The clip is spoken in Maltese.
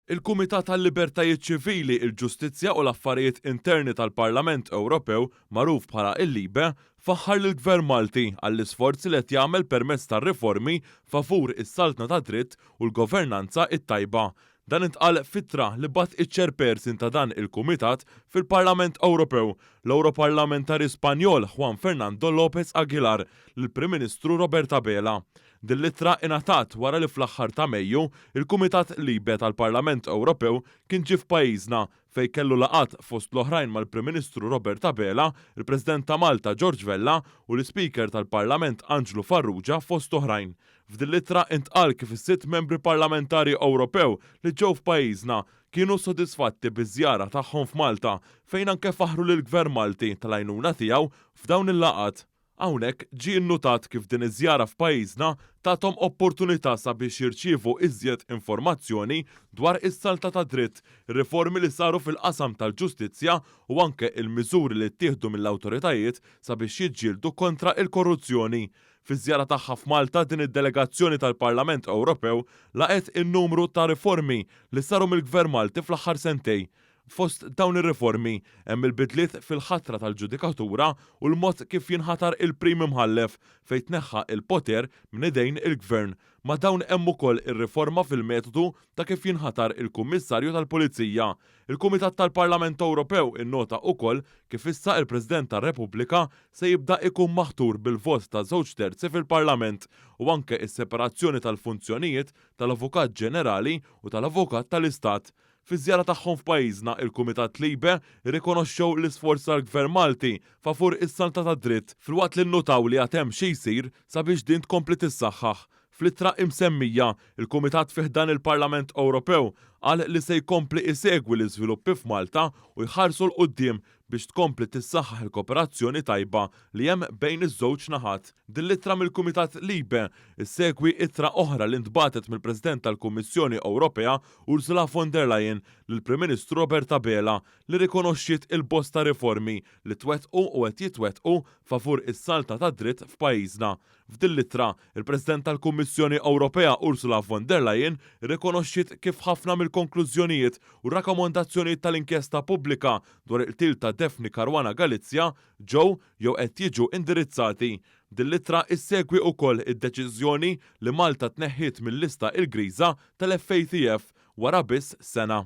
Il-Kumitat tal-Libertajiet Ċivili, il-Ġustizzja u l-Affarijiet Interni tal-Parlament Ewropew, magħruf bħala il-Libe, faħħar lill-Gvern Malti għall-isforzi li qed jagħmel permezz tar-riformi favur is-saltna ta' dritt u l-governanza t-tajba. Dan intqal fittra li bagħat iċ-chairperson ta' dan il-Kumitat fil-Parlament Ewropew, l-Ewroparlamentari Spanjol Juan Fernando López Aguilar, lill-Prim Ministru Roberta Bela. Din l-ittra ingħatat wara li fl-aħħar ta' Mejju il-Kumitat Libe tal-Parlament Ewropew kien ġie f'pajjiżna fejn kellu laqat fost l-oħrajn mal-Prim Ministru Roberta Bela, il-President ta' Malta George Vella u l-Speaker tal-Parlament Angelo Farrugia fost oħrajn. F'din l-ittra intqal kif is-sitt membri parlamentari Ewropew li ġew f'pajjiżna kienu sodisfatti biż-żjara tagħhom f'Malta fejn anke faħru lill-Gvern Malti tal-għajnuna tiegħu f'dawn il-laqat. Hawnhekk ġie nnutat kif din iż-żjara f'pajjiżna tagħthom opportunità sabiex jirċievu iżjed informazzjoni dwar is-salta ta' dritt, ir-riformi li saru fil-qasam tal-ġustizzja u anke il-miżuri li ttieħdu mill-awtoritajiet sabiex jiġġieldu kontra il-korruzzjoni. Fiż-żjara tagħha f'Malta din id-delegazzjoni tal-Parlament Ewropew laqet in-numru ta' riformi li saru mill-Gvern Malti fl-aħħar sentejn. Fost dawn ir-riformi hemm il-bidliet fil-ħatra tal-ġudikatura u l-mod kif jinħatar il-Prim Imħallef fejn tneħħa il-poter minn idejn il-Gvern. Ma dawn hemm ukoll ir-riforma fil-metodu ta' kif jinħatar il-Kummissarju tal-Pulizija. Il-Kumitat tal-Parlament Ewropew innota wkoll kif issa il-President tar-Repubblika se jibda ikun maħtur bil-vot ta' 2/3 fil-Parlament u anke s-separazzjoni tal-funzjonijiet tal-Avukat Ġenerali u tal-Avukat tal-Istat. Fiż-żjara tagħhom f'pajjiżna il-Kumitat Libe rikonoxxew l-isforz tal-Gvern Malti favur is-salta ta' dritt filwaqt li nnutaw li għad hemm xi jsir sabiex din tkompli tissaħħaħ. Fl-ittra imsemmija, il-Kumitat fih dan il-Parlament Ewropew qal li se jkompli isegwi l-iżviluppi f'Malta u jħarsu l-qudiem biex tkompli tissaħħaħ il-kooperazzjoni tajba li hemm bejn iż-żewġ naħat. Din l-ittra mill-Kumitat Libe issegwi ittra oħra li ntbagħtet mill-President tal-Kummissjoni Ewropea Ursula von der Leyen lill-Prim Ministru Roberta Bela li rikonoxxiet il-bosta riformi li twettqu u qed jitwettqu favur is-salta ta' dritt f'pajjiżna. F'din l-ittra, il-President tal-Kummissjoni Ewropea Ursula von der Leyen rikonoxxiet kif ħafna mill-konklużjonijiet u rakkomandazzjonijiet tal-inkjesta pubblika dwar il-qtil ta' Daphne Caruana Galizia ġew jew qed jiġu indirizzati. Din l-ittra issegwi wkoll id-deċiżjoni li Malta tneħħiet mill-lista l-griża tal-FATF wara biss sena.